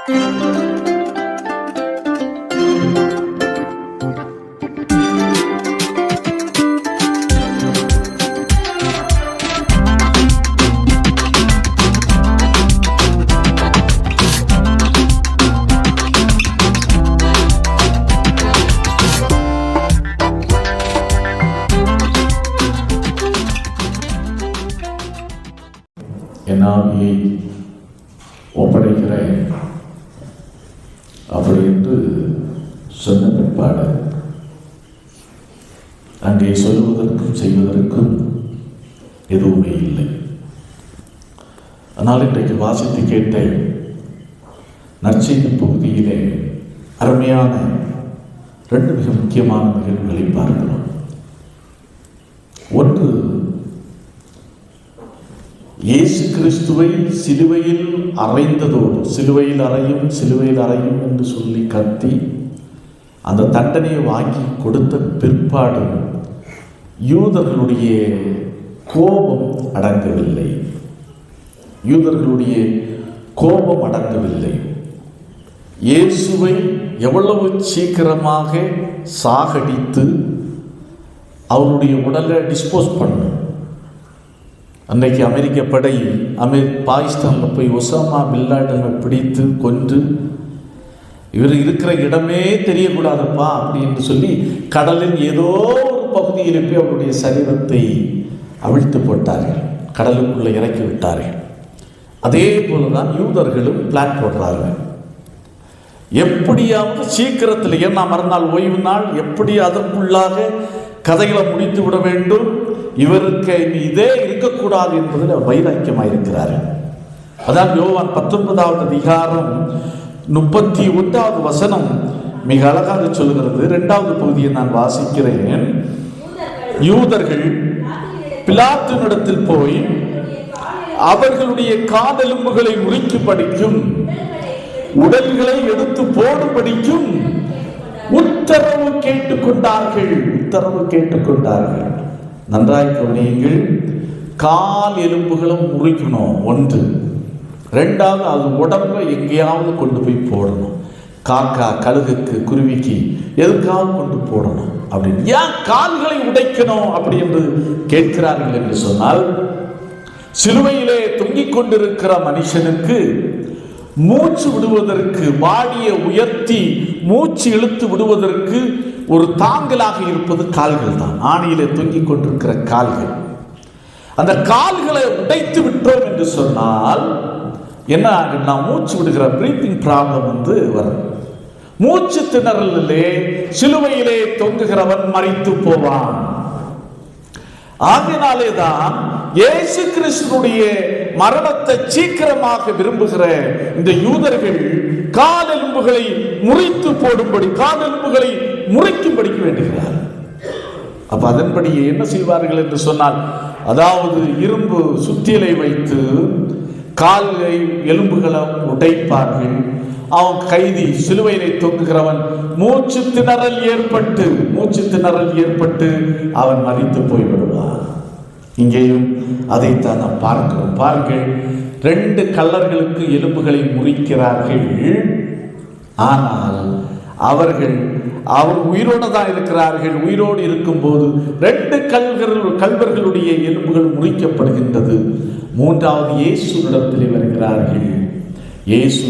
என் ஆவியை ஒப்படைக்கிறேன் அப்படி என்று சொன்ன பிற்பாடு அங்கே சொல்லுவதற்கும் செய்வதற்கும் எதுவுமே இல்லை. ஆனால் இன்றைக்கு வாசித்து கேட்ட நற்செய்தி பகுதியிலே அருமையான 2 மிக முக்கியமான நிகழ்வுகளை பார்க்கிறோம். ஒன்று, இயேசு கிறிஸ்துவை சிலுவையில் அறைந்ததோடு, சிலுவையில் அறையும் என்று சொல்லி கத்தி அந்த தண்டனையை வாங்கி கொடுத்த பிற்பாடு யூதர்களுடைய கோபம் அடங்கவில்லை. இயேசுவை எவ்வளவு சீக்கிரமாக சாகடித்து அவருடைய உடலை டிஸ்போஸ் பண்ணும். அன்றைக்கு அமெரிக்க படை பாகிஸ்தானில் போய் ஒசாமா பின்லாடனை பிடித்து கொன்று, இவர் இருக்கிற இடமே தெரியக்கூடாதுப்பா அப்படின்னு சொல்லி கடலின் ஏதோ ஒரு பகுதியில் போய் அவருடைய சரீரத்தை அவிழ்த்து போட்டார்கள், கடலுக்குள்ளே இறக்கி விட்டார்கள். அதே போலதான் யூதர்களும் பிளான் போடுறார்கள். எப்படியாவது சீக்கிரத்தில், ஏன்னா மறுநாள் ஓய்வு நாள், எப்படி அதற்குள்ளாக கதைகளை முடித்து விட வேண்டும், இவருக்கு இதே இருக்கக்கூடாது என்பதில் வைராக்கியமாக இருக்கிறார்கள். அதான் யோவான் 19வது அதிகாரம் 31வது வசனம் மிக அழகாக சொல்கிறது. 2வது பகுதியை நான் வாசிக்கிறேன். யூதர்கள் பிலாத்தினிடத்தில் போய் அவர்களுடைய காதெலும்புகளை முறிக்கும்படிக்கும் உடல்களை எடுத்து போடும்படிக்கும் உத்தரவு கேட்டுக்கொண்டார்கள். நன்றாய் கவனியுங்கள். கால் எலும்புகளும் முறிக்கணும், ஒன்று. 2வது, அது உடம்பை எங்கேயாவது கொண்டு போய் போடணும். காக்கா, கழுகுக்கு, குருவிக்கு எதுக்காவது கொண்டு போடணும் அப்படின்னு. ஏன் கால்களை உடைக்கணும் அப்படி என்று கேட்கிறார்கள் என்று சொன்னால், சிலுவையிலே தொங்கிக் கொண்டிருக்கிற மனுஷனுக்கு மூச்சு விடுவதற்கு, வாடியை உயர்த்தி மூச்சு இழுத்து விடுவதற்கு ஒரு தாங்கலாக இருப்பது கால்கள் தான். ஆணியிலே தொங்கிக் கொண்டிருக்கிற கால்கள். அந்த கால்களை உடைத்து விட்டோம் என்று சொன்னால் என்ன ஆகுன்னா, மூச்சு விடுகிற பிரீத்திங் ப்ராப்ளம் வரும். மூச்சு திணறலிலே சிலுவையிலே தொங்குகிறவன் மரித்து போவான். ஆகையினாலே தான் இயேசு கிறிஸ்துவுடைய மரணத்தை சீக்கிரமாக விரும்புகிற இந்த யூதர்கள் காலெலும்புகளை முறித்து போடும்படி, காலெலும்புகளை முறிக்கும்படிக்கு வேண்டுகிறார். அப்ப அதன்படி என்ன செய்வார்கள் என்று சொன்னால், அதாவது இரும்பு சுத்தியலை வைத்து கால்களை எலும்புகளை உடைப்பார்கள். அவன் கைதி, சிலுவையிலே தொங்குகிறவன் மூச்சு திணறல் ஏற்பட்டு அவன் மரித்து போய்விடுவான். இங்கேயும் அதைத்தான் நாம் பார்க்கிறோம். பாருங்கள், 2 கள்ளர்களுக்கு எலும்புகளை முறிக்கிறார்கள். ஆனால் அவர் உயிரோடு தான் இருக்கிறார்கள். உயிரோடு இருக்கும்போது 2 கள்வர்களுடைய எலும்புகள் முறிக்கப்படுகின்றது. 3வது இயேசுவிடத்திலே வருகிறார்கள். இயேசு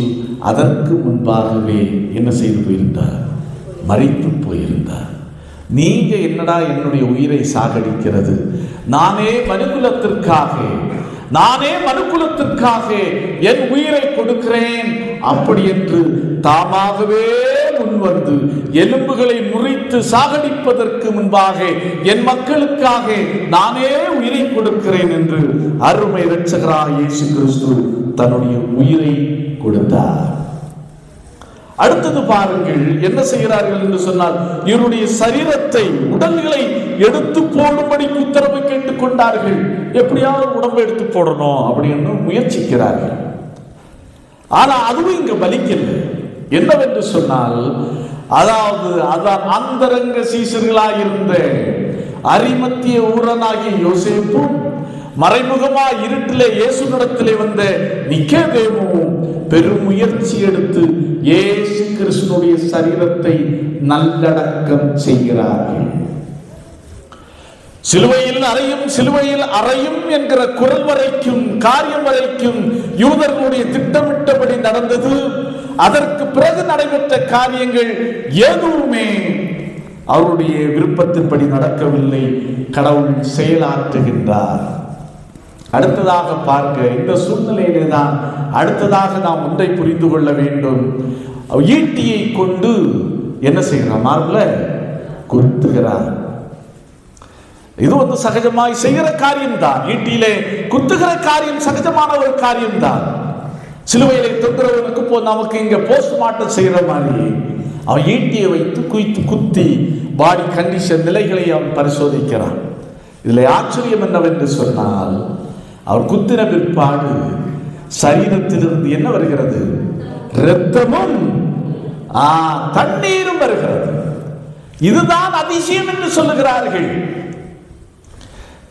அதற்கு முன்பாகவே என்ன செய்து போயிருந்தார்? மரித்து போயிருந்தார். நீங்க என்னடா என்னுடைய உயிரை சாகடிக்கிறது? நானே மனுக்குலத்திற்காக என் உயிரை கொடுக்கிறேன் அப்படி என்று தாமாகவே முன்வந்து எலும்புகளை முறித்து சாகடிப்பதற்கு முன்பாக என் மக்களுக்காக நானே உயிரை கொடுக்கிறேன் என்று அருமை இரட்சகராகிய இயேசு கிறிஸ்து தன்னுடைய உயிரை கொடுத்தார். அடுத்தது பாருங்கள், என்ன செய்கிறார்கள் என்று சொன்னால், இவருடைய சரீரத்தை, உடல்களை எடுத்து போடும்படி உத்தரவு கேட்டுக் கொண்டார்கள். எப்படியாவது உடம்பை எடுத்து போடணும் அப்படின்னு முயற்சிக்கிறார்கள். ஆனா அதுவும் இங்க பலிக்கல. என்னவென்று சொன்னால், அதாவது அதான் அந்தரங்க சீசர்களாயிருந்த அரிமத்திய ஊரனாகிய யோசேப்பும், மறைமுகமா இருட்டிலே இயேசுவிடத்திலே வந்த நிக்கோதேமுவும் பெருமுயற்சி எடுத்து இயேசு கிறிஸ்துவினுடைய சரீரத்தை நல்லடக்கம் செய்கிறார்கள். சிலுவையில் அறையும் என்கிற குரல் வரைக்கும், காரியம் வரைக்கும் யூதர்களுடைய திட்டமிட்டபடி நடந்தது. அதற்கு பிறகு நடைபெற்ற காரியங்கள் எதுவுமே அவருடைய விருப்பத்தின்படி நடக்கவில்லை. கடவுள் செயலாற்றுகின்றார். அடுத்ததாக பார்க்க, இந்த சூழ்நிலையிலே தான் அடுத்ததாக நாம் ஒன்றை புரிந்து கொள்ள வேண்டும். ஈட்டியை கொண்டு என்ன செய்கிறார்? மார்புல குத்துகிறார். இது சகஜமாய் செய்கிற காரியம்தான். ஈட்டியிலே குத்துகிற காரியம் சகஜமான ஒரு காரியம்தான். சிலுவையிலே தொங்குறவனுக்கு நமக்கு இங்க போஸ்ட்மார்ட்டம் செய்கிற மாதிரி அவன் ஈட்டியை வைத்து குத்தி பாடி கண்டிஷன் நிலைகளை அவன் பரிசோதிக்கிறான். இதில் ஆச்சரியம் என்னவென்று சொன்னால், அவர் குத்தின பிற்பாடு சரீரத்திலிருந்து என்ன வருகிறது? இரத்தமும் தண்ணீரும் வருகிறது. இதுதான் அதிசயம் என்று சொல்லுகிறார்கள்.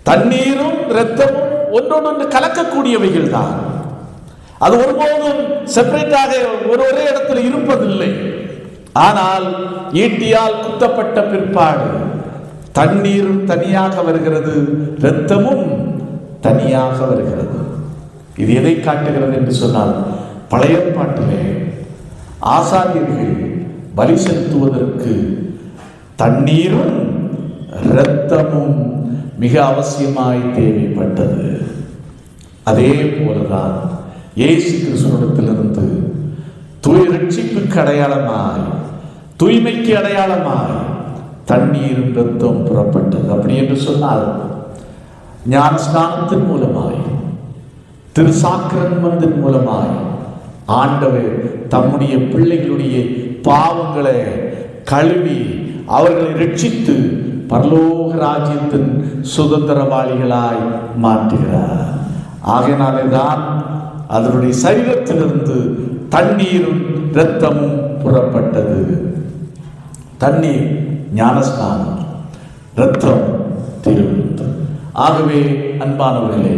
தண்ணீரும் இரத்தமும் ஒன்றொன்று கலக்கக்கூடியவைகள் தான். அது ஒருபோதும் செப்பரேட்டாக ஒரே இடத்தில் இருப்பதில்லை. ஆனால் ஈட்டியால் குத்தப்பட்ட பிற்பாடு தண்ணீரும் தனியாக வருகிறது, இரத்தமும் தனியாக வருகிறது. இது எதை காட்டுகிறது என்று சொன்னால், பழைய ஏற்பாட்டிலே ஆசாரியர்கள் பலி செலுத்துவதற்கு தண்ணீரும் இரத்தமும் மிக அவசியமாய் தேவைப்பட்டது. அதே போலதான் இயேசு கிறிஸ்துவிடத்திலிருந்து ரட்சிப்புக்கு அடையாளமாய், தூய்மைக்கு அடையாளமாய் தண்ணீரும் இரத்தம் புறப்பட்டது. அப்படி என்று சொன்னால், ஞான ஸ்நானத்தின் மூலமாய், திருசாக்கிரமத்தின் மூலமாய் ஆண்டவர் தம்முடைய பிள்ளைகளுடைய பாவங்களை கழுவி அவர்களை ரட்சித்து பரலோக ராஜ்யத்தின் சுதந்திரவாளிகளாய் மாற்றுகிறார். ஆகையினாலே தான் அதனுடைய சரீரத்திலிருந்து தண்ணீரும் இரத்தமும் புறப்பட்டது. தண்ணீர் ஞானஸ்நானம், இரத்தம் திருவிருத்தம். ஆகவே அன்பானவர்களே,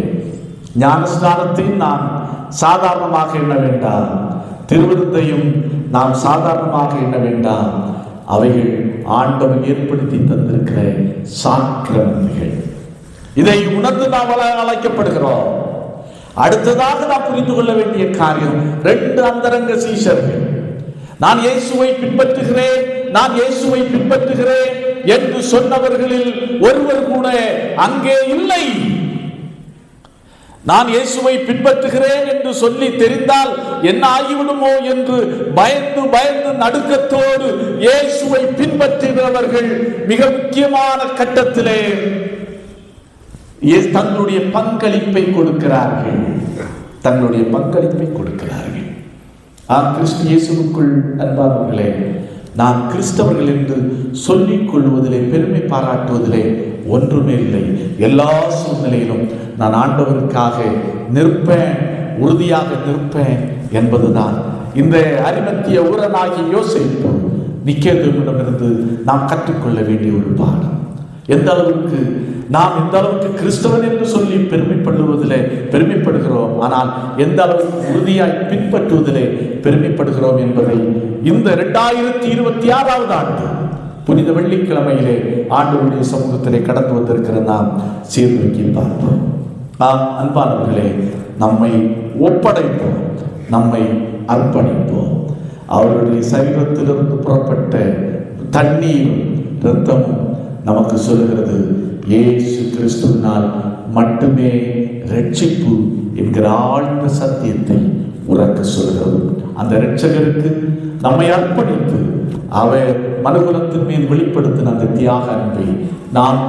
ஞானஸ்நானத்தை நாம் சாதாரணமாக எண்ண வேண்டாம், திருவிருத்தையும் நாம் சாதாரணமாக எண்ண வேண்டாம். அவைகள் ஆண்டவர் ஏற்படுத்தி தந்திருக்கிற சாக்கிரமங்கள். இதை உணர்ந்து நாம் அழைக்கப்படுகிறோம். அடுத்ததாக நாம் புரிந்து கொள்ள வேண்டிய காரியம், 2 அந்தரங்க சீஷர்கள். நான் இயேசுவை பின்பற்றுகிறேன் என்று சொன்னவர்களில் ஒருவர் கூட அங்கே இல்லை. நான் இயேசுவை பின்பற்றுகிறேன் என்று சொல்லி தெரிந்தால் என்ன ஆகிவிடுமோ என்று பயந்து நடுக்கத்தோடு இயேசுவை பின்பற்றுகிறவர்கள் மிக முக்கியமான கட்டத்திலே தங்களுடைய பங்களிப்பை கொடுக்கிறார்கள். கிறிஸ்து இயேசுவுக்குள் அன்பானவர்களே, நான் கிறிஸ்தவர்கள் என்று சொல்லிக் கொள்வதிலே, பெருமை பாராட்டுவதிலே ஒன்றுமே இல்லை. எல்லா சூழ்நிலையிலும் நான் ஆண்டவருக்காக நிற்பேன், உறுதியாக நிற்பேன் என்பதுதான் இந்த அரிமத்திய ஊரனாகிய யோசேப்பு நிக்கோதேமுவிடமிருந்து நாம் கற்றுக்கொள்ள வேண்டிய ஒரு பாடம். எந்த அளவுக்கு கிறிஸ்தவன் என்று சொல்லி பெருமைப்படுகிறோம், ஆனால் எந்த அளவுக்கு உறுதியாய் பின்பற்றுவதிலே பெருமைப்படுகிறோம் என்பதை இந்த 2026வது ஆண்டு புனித வெள்ளிக்கிழமையிலே ஆண்டவருடைய சமூகத்திலே கடந்து வந்திருக்கிற நாம் சீர்தூக்கி பார்ப்போம். அன்பானவர்களே, நம்மை ஒப்படைப்போம், நம்மை அர்ப்பணிப்போம். அவருடைய சரீரத்திலிருந்து புறப்பட்ட தண்ணீரும் இரத்தமும் நமக்கு சொல்லுகிறது, இயேசு கிறிஸ்துவினால் மட்டுமே ரட்சிப்பு என்கிற ஆழ்ந்த சத்தியத்தை உறக்க சொல்கிறது. அந்த இரட்சகருக்கு நம்மை அர்ப்பணித்து அவர் மனுகுலத்தின் மீது வெளிப்படுத்தின அந்த தியாக அன்பை நாம்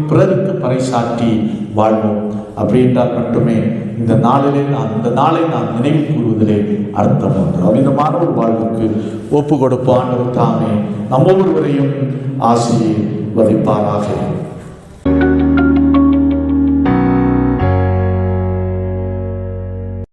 பிறருக்கு பறைசாற்றி வாழ்வோம். அப்படி என்றால் மட்டுமே இந்த நாளை நாம் நினைவு கூறுவதிலே அர்த்தம் உண்டு. அவ்விதமான ஒரு வாழ்வுக்கு ஒப்பு கொடுப்போம். ஆண்டவர் தாமே நம்ம ஒவ்வொருவரையும் ஆசீர்வதிப்பாராக.